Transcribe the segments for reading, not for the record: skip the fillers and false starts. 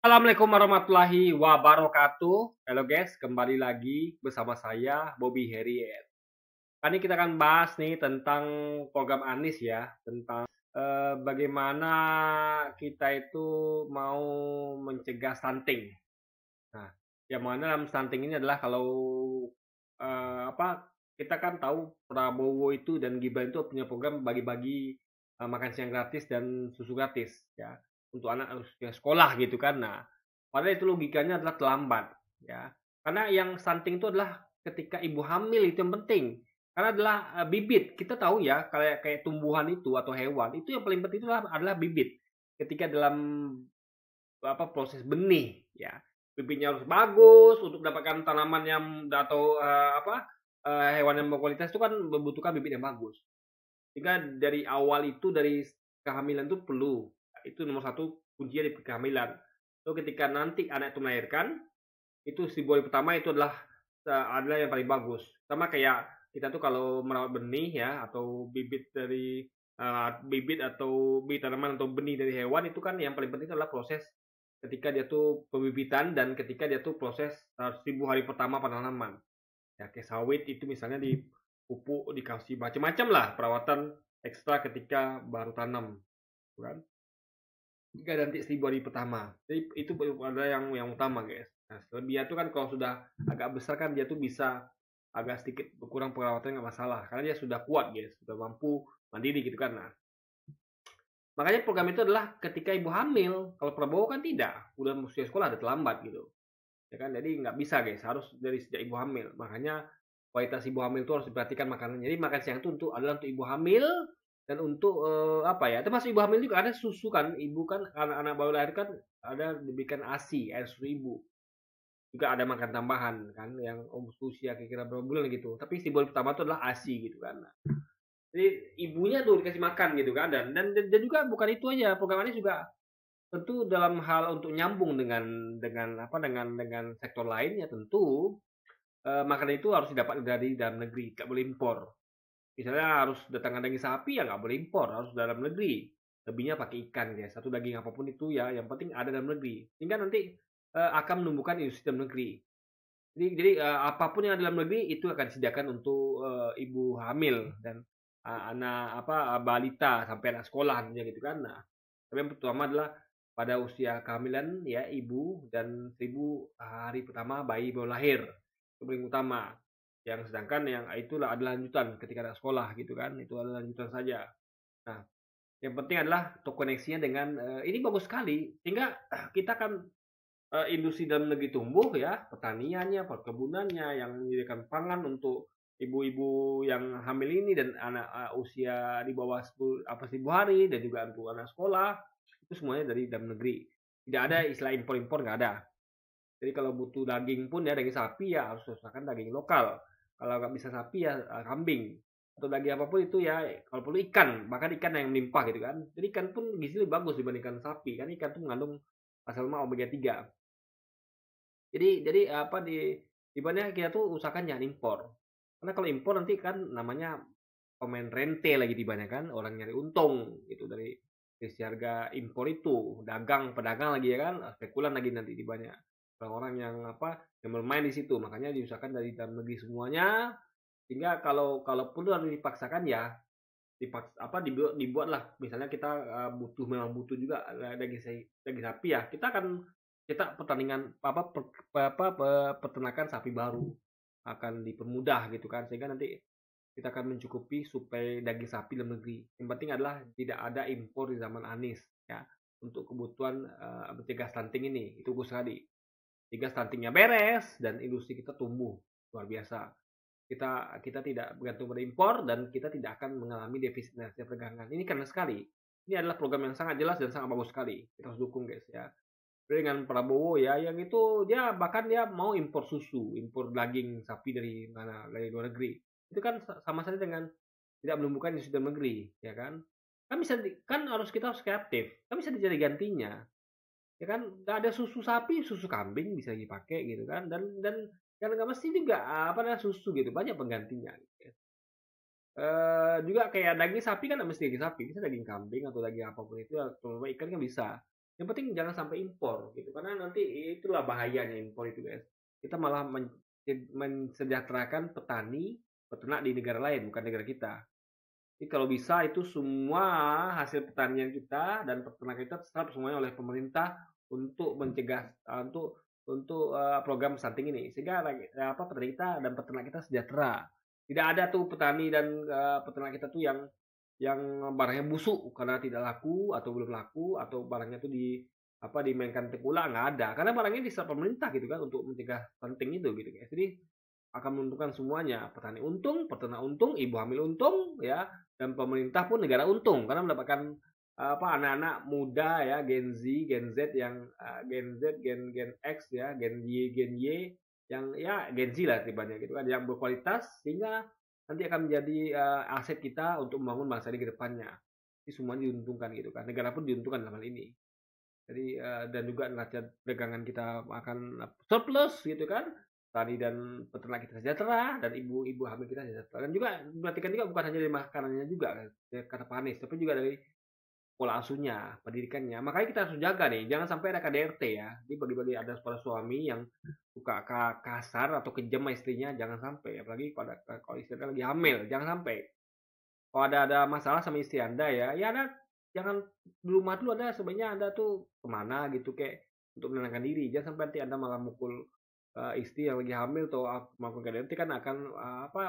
Assalamualaikum warahmatullahi wabarakatuh. Halo guys, kembali lagi bersama saya Bobby Harriet. Kali ini kita akan bahas nih tentang program Anies ya, tentang bagaimana kita itu mau mencegah stunting. Nah, yang mana dalam stunting ini adalah kalau kita kan tahu Prabowo itu dan Gibran itu punya program bagi-bagi makan siang gratis dan susu gratis ya untuk anak usia sekolah gitu kan. Nah, padahal itu logikanya adalah terlambat ya. Karena yang stunting itu adalah ketika ibu hamil itu yang penting. Karena adalah bibit. Kita tahu ya kayak kayak tumbuhan itu atau hewan itu yang paling penting itu adalah bibit. Ketika dalam proses benih ya. Bibitnya harus bagus untuk mendapatkan tanaman yang atau hewan yang berkualitas itu kan membutuhkan bibit yang bagus. Sehingga dari awal itu dari kehamilan itu perlu. Itu nomor satu kuncinya di kehamilan. So ketika nanti anak itu melahirkan, itu simbol pertama itu adalah yang paling bagus. Sama kayak kita tuh kalau merawat benih ya atau bibit dari bibit atau bibit tanaman atau benih dari hewan itu kan yang paling penting adalah proses ketika dia tuh pembibitan dan ketika dia tuh proses 1000 hari pertama penanaman. Ya kayak sawit itu misalnya dipupuk, dikasih macam-macam lah perawatan ekstra ketika baru tanam, gitu kan. Jika nanti 1000 hari pertama. Jadi itu adalah yang utama, guys. Nah, selebihnya itu kan kalau sudah agak besar kan dia tuh bisa agak sedikit berkurang perawatannya nggak masalah karena dia sudah kuat, guys, sudah mampu mandiri gitu kan. Nah, makanya program itu adalah ketika ibu hamil. Kalau Prabowo kan tidak, udah usia sekolah ada terlambat gitu. Ya kan, jadi nggak bisa guys, harus dari sejak ibu hamil. Makanya kualitas ibu hamil itu harus diperhatikan makanan. Jadi makan siang itu adalah untuk ibu hamil dan untuk termasuk ibu hamil juga ada susu kan. Ibu kan anak-anak baru lahir kan ada diberikan ASI, air susu ibu. Juga ada makan tambahan kan yang usia kira-kira berapa bulan gitu. Tapi simbol pertama itu adalah ASI gitu kan. Jadi ibunya tuh dikasih makan gitu kan dan juga bukan itu aja, program ini juga tentu dalam hal untuk nyambung dengan sektor lainnya tentu makanan itu harus didapat dari dalam negeri, nggak boleh impor. Misalnya harus datangkan daging sapi ya nggak boleh impor, harus dalam negeri. Lebihnya pakai ikan ya, satu daging apapun itu ya, yang penting ada dalam negeri. Sehingga nanti akan menumbuhkan industri dalam negeri. Jadi apapun yang ada dalam negeri itu akan disediakan untuk ibu hamil dan anak balita sampai anak sekolah tentunya gitu kan. Nah, tapi yang pertama adalah pada usia kehamilan ya ibu dan 1000 hari pertama bayi baru lahir. Itu paling utama. Yang sedangkan yang itulah adalah lanjutan ketika anak sekolah gitu kan. Itu adalah lanjutan saja. Nah, yang penting adalah terkoneksinya dengan ini bagus sekali sehingga kita akan industri dalam negeri tumbuh ya, pertaniannya, perkebunannya yang menyediakan pangan untuk ibu-ibu yang hamil ini dan anak usia di bawah 1000 hari dan juga untuk anak sekolah itu semuanya dari dalam negeri. Tidak ada istilah impor-impor, nggak ada. Jadi kalau butuh daging pun ya daging sapi ya harus usahakan daging lokal. Kalau nggak bisa sapi ya kambing atau daging apapun itu ya kalau perlu ikan, bahkan ikan yang melimpah gitu kan. Jadi ikan pun gizi lebih bagus dibandingkan sapi kan ikan itu mengandung asam lemak omega 3. Jadi di mana kita tuh usahakan jangan impor. Karena kalau impor nanti kan namanya pemain rente lagi di banyak kan, orang nyari untung gitu dari sisi harga impor itu, pedagang lagi ya kan, spekulan lagi nanti di banyak orang-orang yang bermain di situ. Makanya diusahakan dari dalam negeri semuanya sehingga kalau kalaupun harus dipaksakan ya dibuatlah misalnya kita memang butuh juga daging sapi ya kita pertandingan peternakan sapi baru akan dipermudah gitu kan sehingga nanti kita akan mencukupi suplai daging sapi dalam negeri. Yang penting adalah tidak ada impor di zaman Anies ya untuk kebutuhan mencegah stunting ini itu bagus sekali. Sehingga stuntingnya beres dan industri kita tumbuh luar biasa. Kita tidak bergantung pada impor dan kita tidak akan mengalami defisit neraca perdagangan. Ini keren sekali. Ini adalah program yang sangat jelas dan sangat bagus sekali. Kita harus dukung guys ya. Dengan Prabowo ya yang itu dia bahkan dia mau impor susu, impor daging sapi dari mana dari luar negeri. Itu kan sama saja dengan tidak menumbuhkan industri dalam negeri, ya kan? Kita harus kreatif. Kan bisa dijadi gantinya. Ya kan nggak ada susu sapi, susu kambing bisa dipakai gitu kan dan kan nggak mesti juga apa namanya susu gitu, banyak penggantinya gitu. Juga kayak daging sapi kan nggak mesti daging sapi, bisa daging kambing atau daging apapun itu atau ikan kan bisa. Yang penting jangan sampai impor gitu, karena nanti itulah bahayanya impor itu, guys. Kita malah mensejahterakan petani, peternak di negara lain, bukan negara kita. Jadi kalau bisa itu semua hasil pertanian kita dan peternak kita diserap semuanya oleh pemerintah untuk mencegah program stunting ini, sehingga petani kita dan peternak kita sejahtera. Tidak ada tuh petani dan peternak kita tuh yang barangnya busuk karena tidak laku atau belum laku, atau barangnya tuh dimainkan tengkulak, nggak ada, karena barangnya diserap pemerintah gitu kan untuk mencegah stunting itu gitu guys. Jadi akan menguntungkan semuanya, petani untung, peternak untung, ibu hamil untung ya, dan pemerintah pun negara untung karena mendapatkan anak-anak muda ya, Gen Z, Gen Z yang Gen Z, Gen X ya, Gen Y yang ya Gen Z lah tibanya gitu kan, yang berkualitas, sehingga nanti akan menjadi aset kita untuk membangun bangsa ini ke depannya. Ini semuanya diuntungkan gitu kan, negara pun diuntungkan dalam hal ini. Jadi dan juga neraca perdagangan kita akan surplus gitu kan, tani dan peternak kita sejahtera, dan ibu-ibu hamil kita sejahtera. Dan juga perhatikan juga bukan hanya dari makanannya juga ya, kata Pak Anies, tapi juga dari pola asuhnya, pendidikannya. Makanya kita harus jaga nih, jangan sampai ada KDRT ya. Jadi bagi-bagi ada para suami yang suka kasar atau kejam sama istrinya, jangan sampai. Apalagi kalau istrinya lagi hamil, jangan sampai. Kalau ada masalah sama istri Anda ya, ya Anda jangan di rumah dulu, Anda sebenarnya Anda tuh kemana gitu, kayak untuk menenangkan diri. Jangan sampai nanti Anda malah mukul istri yang lagi hamil atau melakukan KDRT, kan akan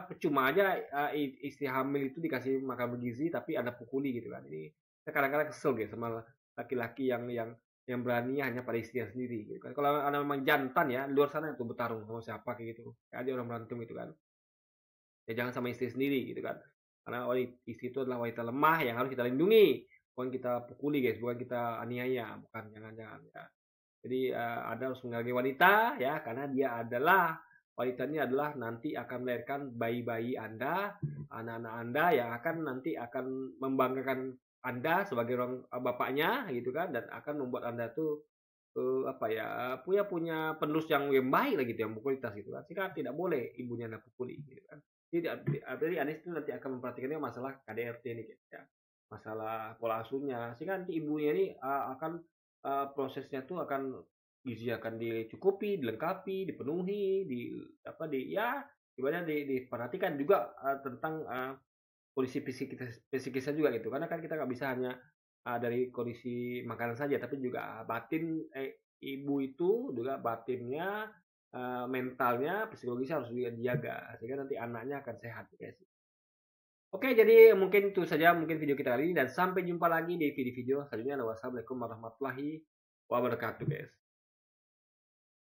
percuma aja istri hamil itu dikasih makan bergizi tapi Anda pukuli gitu kan. Ini saya kadang-kadang kesel gitu sama laki-laki yang berani hanya pada istrinya sendiri gitu kan. Kalau Anda memang jantan ya, di luar sana itu bertarung sama siapa kayak gitu. Kayak ada orang berantem gitu kan. Ya jangan sama istri sendiri gitu kan. Karena istri itu adalah wanita lemah yang harus kita lindungi, bukan kita pukuli guys, bukan kita aniaya, bukan, jangan-jangan ya. Jadi Anda harus menghargai wanita ya, karena dia adalah wanita ini adalah nanti akan melahirkan bayi-bayi Anda, anak-anak Anda yang akan nanti akan membanggakan Anda sebagai orang bapaknya gitu kan, dan akan membuat Anda tuh punya penerus yang baik lah gitu, yang berkualitas gitu kan. Sehingga tidak boleh ibunya Anda pukuli gitu kan. Jadi Anies itu nanti akan memperhatikannya masalah KDRT ini guys ya. Masalah pola asuhnya. Sehingga nanti ibunya ini akan prosesnya tuh akan gizi akan dicukupi, dilengkapi, dipenuhi, diperhatikan juga tentang kondisi psikisnya juga gitu. Karena kan kita nggak bisa hanya dari kondisi makanan saja, tapi juga batin ibu itu juga batinnya, mentalnya, psikologisnya harus juga dijaga sehingga nanti anaknya akan sehat guys. Oke, jadi mungkin itu saja mungkin video kita kali ini, dan sampai jumpa lagi di video-video selanjutnya. Wassalamualaikum warahmatullahi wabarakatuh guys.